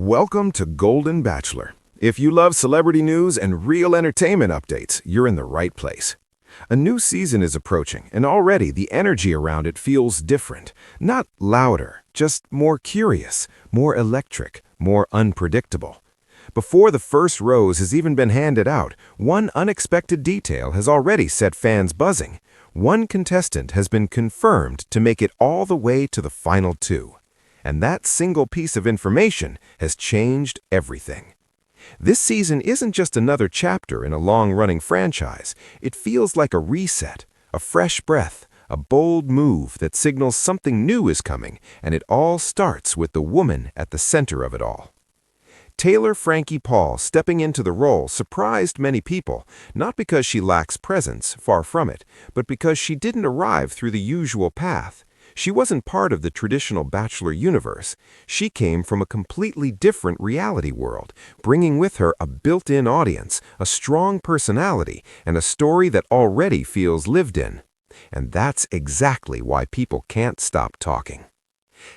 Welcome to Golden Bachelor. If you love celebrity news and real entertainment updates, you're in the right place. A new season is approaching, and already the energy around it feels different. Not louder, just more curious, more electric, more unpredictable. Before the first rose has even been handed out, one unexpected detail has already set fans buzzing. One contestant has been confirmed to make it all the way to the final two. And that single piece of information has changed everything. This season isn't just another chapter in a long-running franchise. It feels like a reset, a fresh breath, a bold move that signals something new is coming, and it all starts with the woman at the center of it all. Taylor Frankie Paul stepping into the role surprised many people, not because she lacks presence, far from it, but because she didn't arrive through the usual path. She wasn't part of the traditional Bachelor universe. She came from a completely different reality world, bringing with her a built-in audience, a strong personality, and a story that already feels lived in. And that's exactly why people can't stop talking.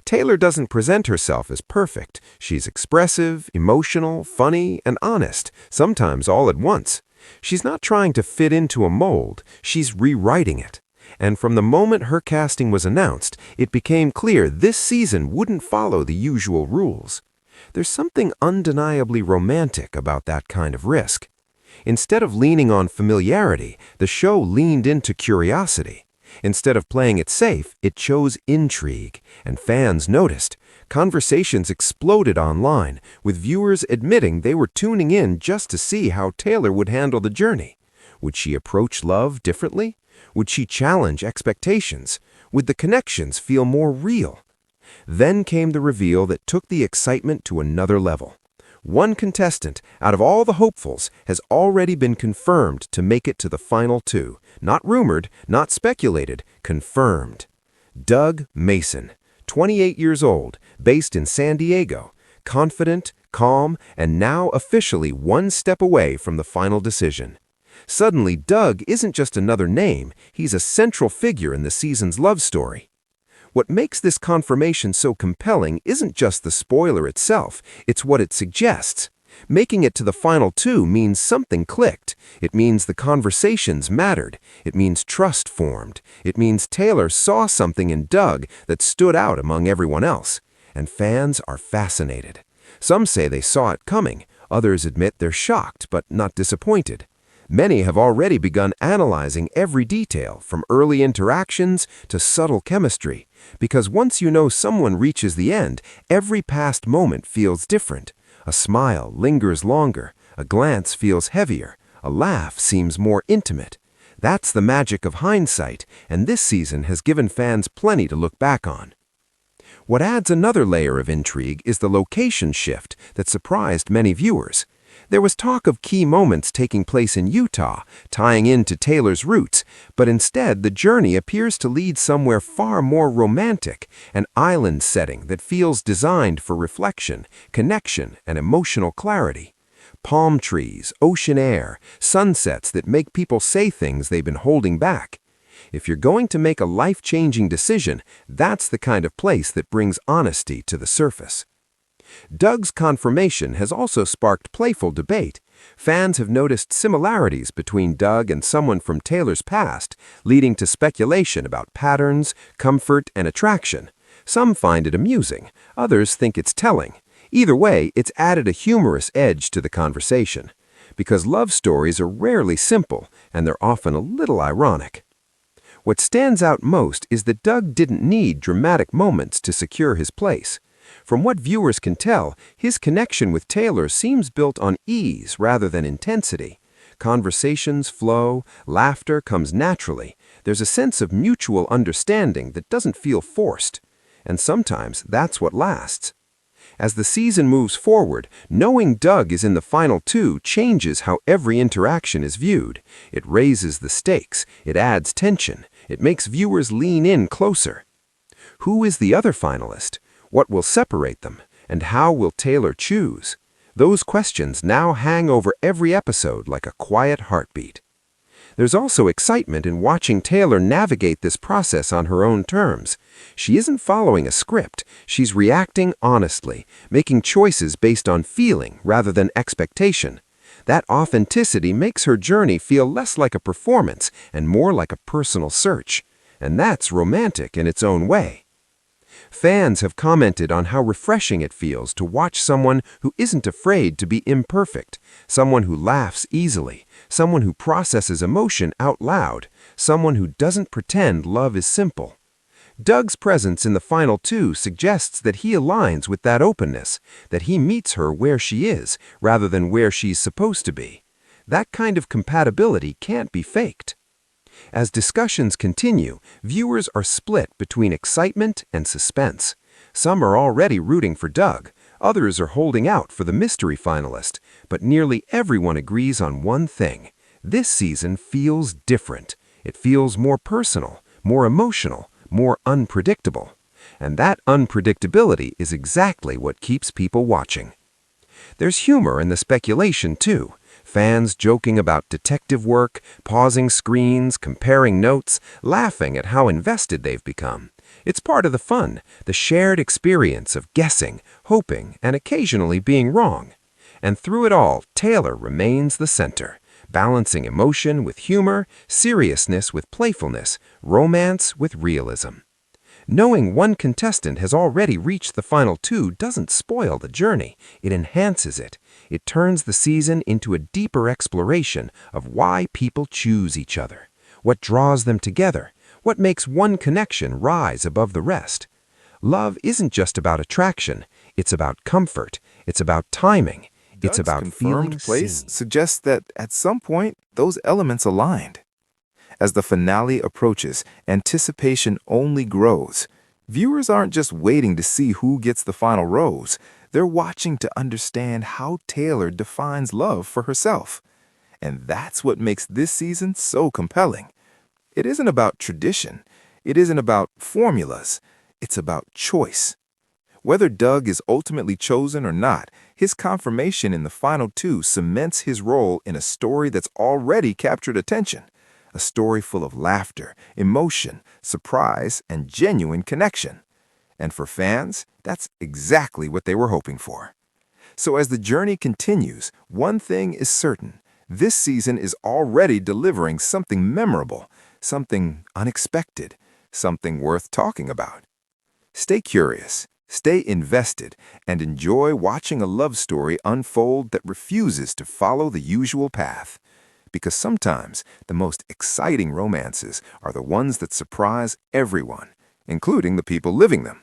Taylor doesn't present herself as perfect. She's expressive, emotional, funny, and honest, sometimes all at once. She's not trying to fit into a mold. She's rewriting it. And from the moment her casting was announced, it became clear this season wouldn't follow the usual rules. There's something undeniably romantic about that kind of risk. Instead of leaning on familiarity, the show leaned into curiosity. Instead of playing it safe, it chose intrigue, and fans noticed. Conversations exploded online, with viewers admitting they were tuning in just to see how Taylor would handle the journey. Would she approach love differently? Would she challenge expectations? Would the connections feel more real? Then came the reveal that took the excitement to another level. One contestant, out of all the hopefuls, has already been confirmed to make it to the final two. Not rumored, not speculated, confirmed. Doug Mason, 28 years old, based in San Diego, confident, calm, and now officially one step away from the final decision. Suddenly, Doug isn't just another name, he's a central figure in the season's love story. What makes this confirmation so compelling isn't just the spoiler itself, it's what it suggests. Making it to the final two means something clicked. It means the conversations mattered. It means trust formed. It means Taylor saw something in Doug that stood out among everyone else. And fans are fascinated. Some say they saw it coming. Others admit they're shocked but not disappointed. Many have already begun analyzing every detail, from early interactions to subtle chemistry, because once you know someone reaches the end, every past moment feels different. A smile lingers longer, a glance feels heavier, a laugh seems more intimate. That's the magic of hindsight, and this season has given fans plenty to look back on. What adds another layer of intrigue is the location shift that surprised many viewers. There was talk of key moments taking place in Utah, tying into Taylor's roots, but instead the journey appears to lead somewhere far more romantic, an island setting that feels designed for reflection, connection, and emotional clarity. Palm trees, ocean air, sunsets that make people say things they've been holding back. If you're going to make a life-changing decision, that's the kind of place that brings honesty to the surface. Doug's confirmation has also sparked playful debate. Fans have noticed similarities between Doug and someone from Taylor's past, leading to speculation about patterns, comfort, and attraction. Some find it amusing, others think it's telling. Either way, it's added a humorous edge to the conversation, because love stories are rarely simple, and they're often a little ironic. What stands out most is that Doug didn't need dramatic moments to secure his place. From what viewers can tell, his connection with Taylor seems built on ease rather than intensity. Conversations flow, laughter comes naturally. There's a sense of mutual understanding that doesn't feel forced. And sometimes that's what lasts. As the season moves forward, knowing Doug is in the final two changes how every interaction is viewed. It raises the stakes, it adds tension, it makes viewers lean in closer. Who is the other finalist? What will separate them? And how will Taylor choose? Those questions now hang over every episode like a quiet heartbeat. There's also excitement in watching Taylor navigate this process on her own terms. She isn't following a script, she's reacting honestly, making choices based on feeling rather than expectation. That authenticity makes her journey feel less like a performance and more like a personal search. And that's romantic in its own way. Fans have commented on how refreshing it feels to watch someone who isn't afraid to be imperfect, someone who laughs easily, someone who processes emotion out loud, someone who doesn't pretend love is simple. Doug's presence in the final two suggests that he aligns with that openness, that he meets her where she is rather than where she's supposed to be. That kind of compatibility can't be faked. As discussions continue, viewers are split between excitement and suspense. Some are already rooting for Doug, others are holding out for the mystery finalist, but nearly everyone agrees on one thing. This season feels different. It feels more personal, more emotional, more unpredictable. And that unpredictability is exactly what keeps people watching. There's humor in the speculation, too. Fans joking about detective work, pausing screens, comparing notes, laughing at how invested they've become. It's part of the fun, the shared experience of guessing, hoping, and occasionally being wrong. And through it all, Taylor remains the center, balancing emotion with humor, seriousness with playfulness, romance with realism. Knowing one contestant has already reached the final two doesn't spoil the journey, it enhances it. It turns the season into a deeper exploration of why people choose each other, what draws them together, what makes one connection rise above the rest. Love isn't just about attraction, it's about comfort, it's about timing, it's about feeling place seen. suggests that at some point, those elements aligned. As the finale approaches, anticipation only grows. Viewers aren't just waiting to see who gets the final rose. They're watching to understand how Taylor defines love for herself. And that's what makes this season so compelling. It isn't about tradition. It isn't about formulas. It's about choice. Whether Doug is ultimately chosen or not, his confirmation in the final two cements his role in a story that's already captured attention. A story full of laughter, emotion, surprise, and genuine connection. And for fans, that's exactly what they were hoping for. So as the journey continues, one thing is certain. This season is already delivering something memorable, something unexpected, something worth talking about. Stay curious, stay invested, and enjoy watching a love story unfold that refuses to follow the usual path. Because sometimes the most exciting romances are the ones that surprise everyone, including the people living them.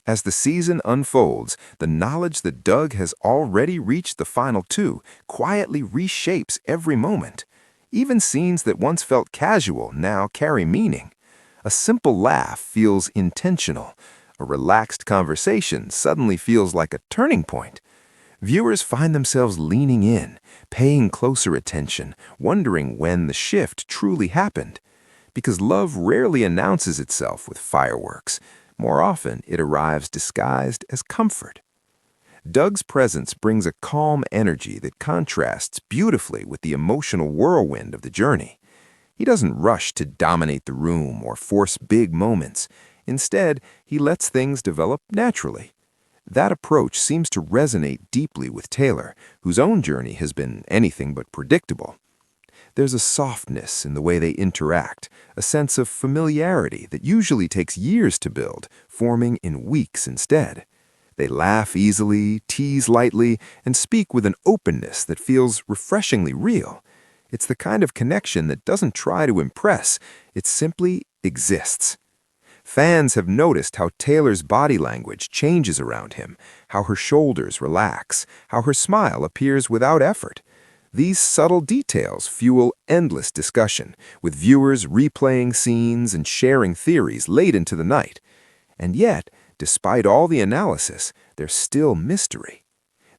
As the season unfolds, the knowledge that Doug has already reached the final two quietly reshapes every moment. Even scenes that once felt casual now carry meaning. A simple laugh feels intentional. A relaxed conversation suddenly feels like a turning point. Viewers find themselves leaning in, paying closer attention, wondering when the shift truly happened. Because love rarely announces itself with fireworks. More often, it arrives disguised as comfort. Doug's presence brings a calm energy that contrasts beautifully with the emotional whirlwind of the journey. He doesn't rush to dominate the room or force big moments. Instead, he lets things develop naturally. That approach seems to resonate deeply with Taylor, whose own journey has been anything but predictable. There's a softness in the way they interact, a sense of familiarity that usually takes years to build, forming in weeks instead. They laugh easily, tease lightly, and speak with an openness that feels refreshingly real. It's the kind of connection that doesn't try to impress, it simply exists. Fans have noticed how Taylor's body language changes around him, how her shoulders relax, how her smile appears without effort. These subtle details fuel endless discussion, with viewers replaying scenes and sharing theories late into the night. And yet, despite all the analysis, there's still mystery.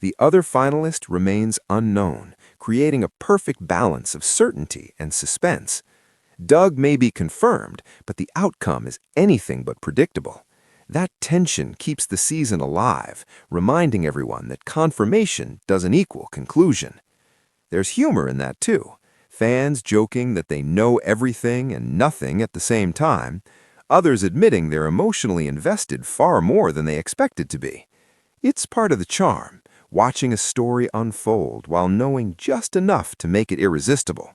The other finalist remains unknown, creating a perfect balance of certainty and suspense. Doug may be confirmed, but the outcome is anything but predictable. That tension keeps the season alive, reminding everyone that confirmation doesn't equal conclusion. There's humor in that too. Fans joking that they know everything and nothing at the same time, others admitting they're emotionally invested far more than they expected to be. It's part of the charm, watching a story unfold while knowing just enough to make it irresistible.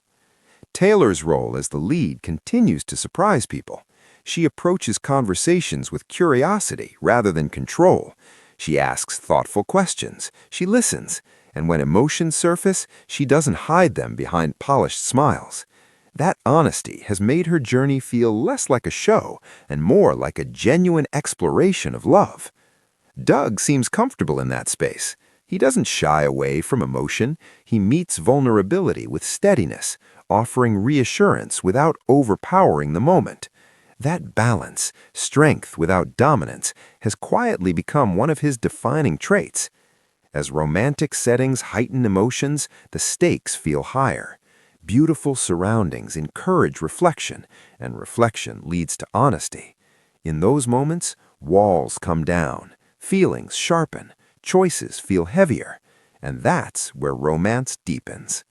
Taylor's role as the lead continues to surprise people. She approaches conversations with curiosity rather than control. She asks thoughtful questions, she listens, and when emotions surface, she doesn't hide them behind polished smiles. That honesty has made her journey feel less like a show and more like a genuine exploration of love. Doug seems comfortable in that space. He doesn't shy away from emotion. He meets vulnerability with steadiness, offering reassurance without overpowering the moment. That balance, strength without dominance, has quietly become one of his defining traits. As romantic settings heighten emotions, the stakes feel higher. Beautiful surroundings encourage reflection, and reflection leads to honesty. In those moments, walls come down, feelings sharpen, choices feel heavier, and that's where romance deepens.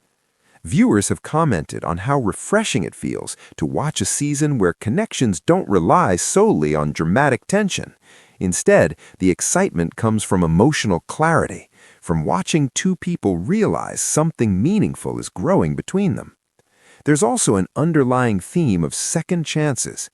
Viewers have commented on how refreshing it feels to watch a season where connections don't rely solely on dramatic tension. Instead, the excitement comes from emotional clarity, from watching two people realize something meaningful is growing between them. There's also an underlying theme of second chances.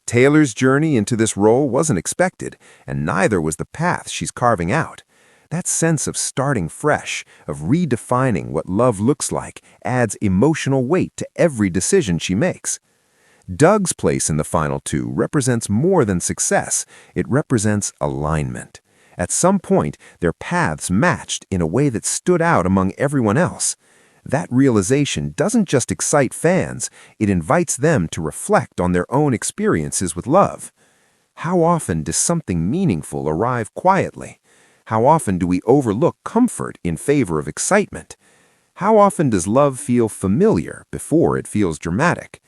Taylor's journey into this role wasn't expected, and neither was the path she's carving out. That sense of starting fresh, of redefining what love looks like, adds emotional weight to every decision she makes. Doug's place in the final two represents more than success. It represents alignment. At some point, their paths matched in a way that stood out among everyone else. That realization doesn't just excite fans, it invites them to reflect on their own experiences with love. How often does something meaningful arrive quietly? How often do we overlook comfort in favor of excitement? How often does love feel familiar before it feels dramatic?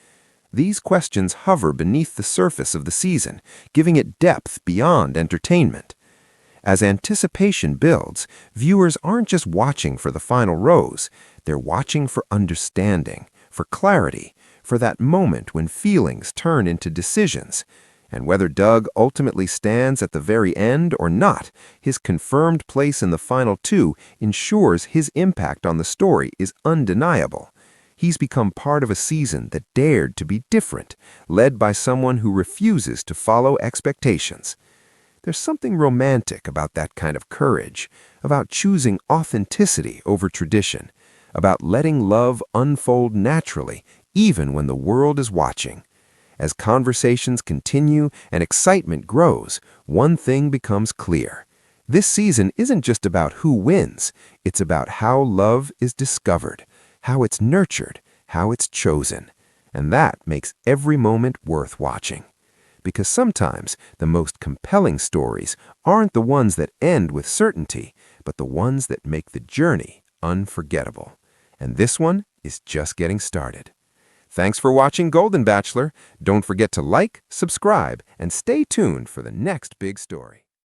These questions hover beneath the surface of the season, giving it depth beyond entertainment. As anticipation builds, viewers aren't just watching for the final rose, they're watching for understanding, for clarity, for that moment when feelings turn into decisions. And whether Doug ultimately stands at the very end or not, his confirmed place in the final two ensures his impact on the story is undeniable. He's become part of a season that dared to be different, led by someone who refuses to follow expectations. There's something romantic about that kind of courage, about choosing authenticity over tradition, about letting love unfold naturally, even when the world is watching. As conversations continue and excitement grows, one thing becomes clear. This season isn't just about who wins, it's about how love is discovered, how it's nurtured, how it's chosen. And that makes every moment worth watching. Because sometimes the most compelling stories aren't the ones that end with certainty, but the ones that make the journey unforgettable. And this one is just getting started. Thanks for watching Golden Bachelor. Don't forget to like, subscribe, and stay tuned for the next big story.